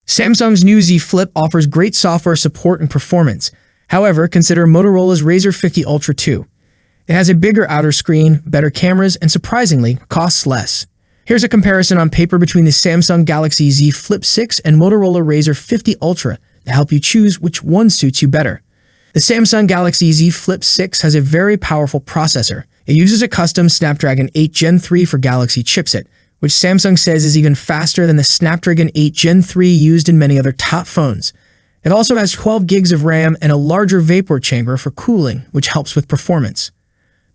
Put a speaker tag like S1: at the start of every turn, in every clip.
S1: Samsung's new Z Flip offers great software support and performance. However, consider Motorola's Razr 50 Ultra 2. It has a bigger outer screen, better cameras, and surprisingly, costs less. Here's a comparison on paper between the Samsung Galaxy Z Flip 6 and Motorola Razr 50 Ultra to help you choose which one suits you better. The Samsung Galaxy Z Flip 6 has a very powerful processor. It uses a custom Snapdragon 8 Gen 3 for Galaxy chipset, which Samsung says is even faster than the Snapdragon 8 Gen 3 used in many other top phones. It also has 12 gigs of RAM and a larger vapor chamber for cooling, which helps with performance.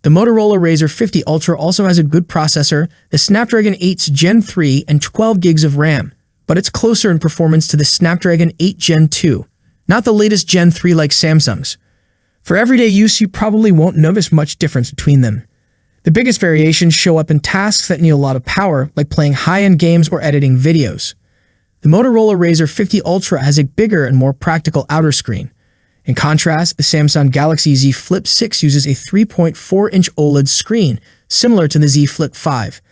S1: The Motorola Razr 50 Ultra also has a good processor, the Snapdragon 8's Gen 3 and 12 gigs of RAM, but it's closer in performance to the Snapdragon 8 Gen 2, not the latest Gen 3 like Samsung's. For everyday use, you probably won't notice much difference between them. The biggest variations show up in tasks that need a lot of power, like playing high-end games or editing videos. The Motorola Razr 50 Ultra has a bigger and more practical outer screen. In contrast, the Samsung Galaxy Z Flip 6 uses a 3.4-inch OLED screen, similar to the Z Flip 5.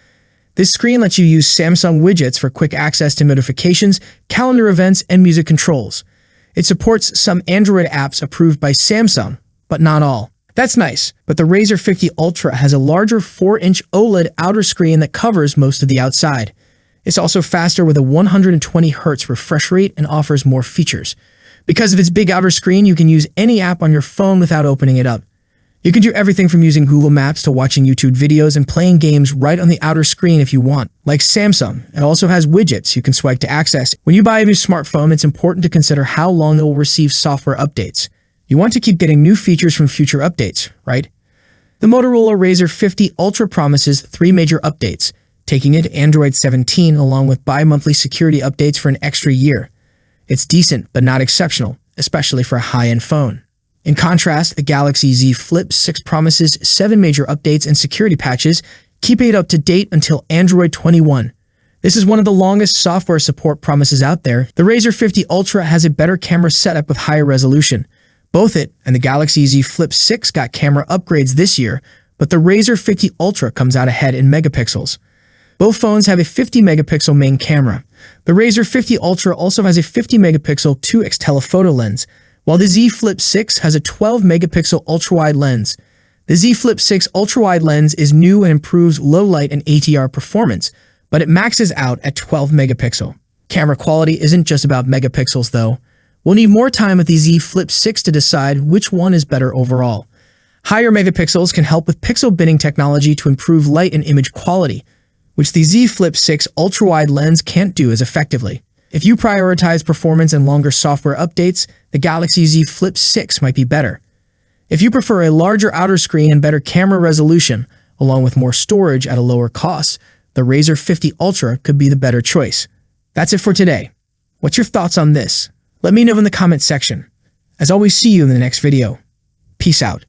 S1: This screen lets you use Samsung widgets for quick access to notifications, calendar events, and music controls. It supports some Android apps approved by Samsung, but not all. That's nice, but the Razr 50 Ultra has a larger 4-inch OLED outer screen that covers most of the outside. It's also faster with a 120Hz refresh rate and offers more features. Because of its big outer screen, you can use any app on your phone without opening it up. You can do everything from using Google Maps to watching YouTube videos and playing games right on the outer screen if you want. Like Samsung, it also has widgets you can swipe to access. When you buy a new smartphone, it's important to consider how long it will receive software updates. You want to keep getting new features from future updates, right? The Motorola Razr 50 Ultra promises 3 major updates, taking it to Android 17 along with bi-monthly security updates for an extra year. It's decent, but not exceptional, especially for a high-end phone. In contrast, the Galaxy Z Flip 6 promises 7 major updates and security patches, keeping it up to date until Android 21. This is one of the longest software support promises out there. The Razr 50 Ultra has a better camera setup with higher resolution. Both it and the Galaxy Z Flip 6 got camera upgrades this year, but the Razr 50 Ultra comes out ahead in megapixels. Both phones have a 50-megapixel main camera. The Razr 50 Ultra also has a 50-megapixel 2x telephoto lens, while the Z Flip 6 has a 12-megapixel ultra-wide lens. The Z Flip 6 ultra-wide lens is new and improves low-light and ATR performance, but it maxes out at 12-megapixel. Camera quality isn't just about megapixels, though. We'll need more time with the Z Flip 6 to decide which one is better overall. Higher megapixels can help with pixel binning technology to improve light and image quality, which the Z Flip 6 ultra-wide lens can't do as effectively. If you prioritize performance and longer software updates, the Galaxy Z Flip 6 might be better. If you prefer a larger outer screen and better camera resolution, along with more storage at a lower cost, the Razr 50 Ultra could be the better choice. That's it for today. What's your thoughts on this? Let me know in the comment section. As always, see you in the next video. Peace out.